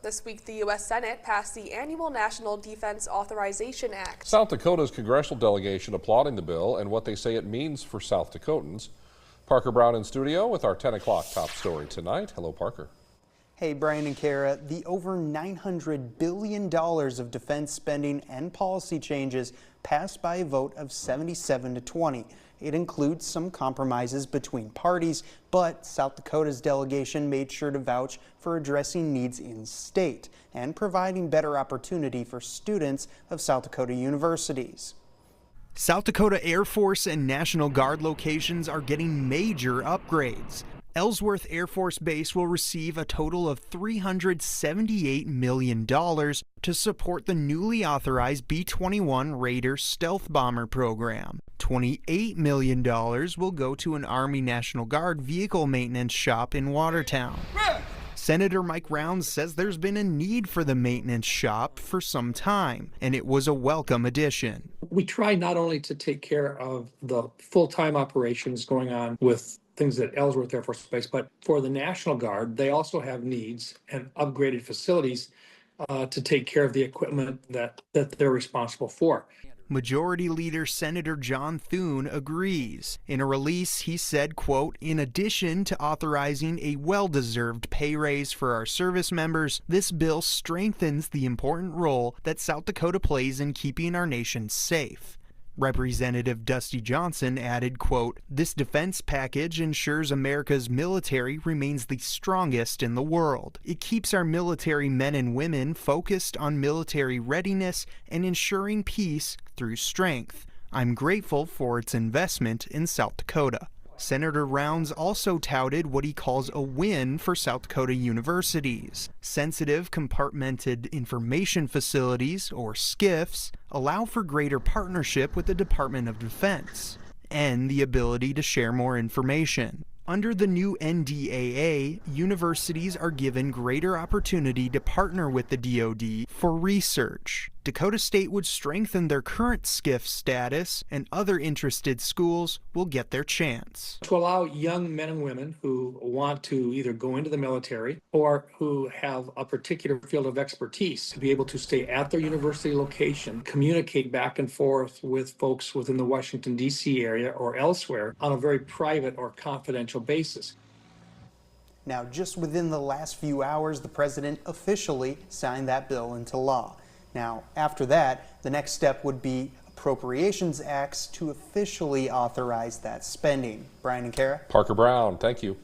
This week, the U.S. Senate passed the annual National Defense Authorization Act. South Dakota's congressional delegation applauding the bill and what they say it means for South Dakotans. Parker Brown in studio with our 10 o'clock top story tonight. Hello, Parker. Hey, Brian and Kara. The over $900 billion of defense spending and policy changes passed by a vote of 77-20. It includes some compromises between parties, but South Dakota's delegation made sure to vouch for addressing needs in state and providing better opportunity for students of South Dakota universities. South Dakota Air Force and National Guard locations are getting major upgrades. Ellsworth Air Force Base will receive a total of $378 million to support the newly authorized B-21 Raider stealth bomber program. $28 million will go to an Army National Guard vehicle maintenance shop in Watertown. Senator Mike Rounds says there's been a need for the maintenance shop for some time, and it was a welcome addition. We try not only to take care of the full-time operations going on with things at Ellsworth Air Force Base, but for the National Guard, they also have needs and upgraded facilities to take care of the equipment that they're responsible for. Majority Leader Senator John Thune agrees. In a release, he said, quote, "In addition to authorizing a well-deserved pay raise for our service members, this bill strengthens the important role that South Dakota plays in keeping our nation safe." Representative Dusty Johnson added, quote, "This defense package ensures America's military remains the strongest in the world. It keeps our military men and women focused on military readiness and ensuring peace through strength. I'm grateful for its investment in South Dakota." Senator Rounds also touted what he calls a win for South Dakota universities. Sensitive compartmented information facilities, or SCIFs, allow for greater partnership with the Department of Defense and the ability to share more information. Under the new NDAA, universities are given greater opportunity to partner with the DoD for research. Dakota State would strengthen their current SCIF status, and other interested schools will get their chance. To allow young men and women who want to either go into the military or who have a particular field of expertise to be able to stay at their university location, communicate back and forth with folks within the Washington, D.C. area or elsewhere on a very private or confidential basis. Now, just within the last few hours, the president officially signed that bill into law. Now, after that, the next step would be appropriations acts to officially authorize that spending. Brian and Kara? Parker Brown, thank you.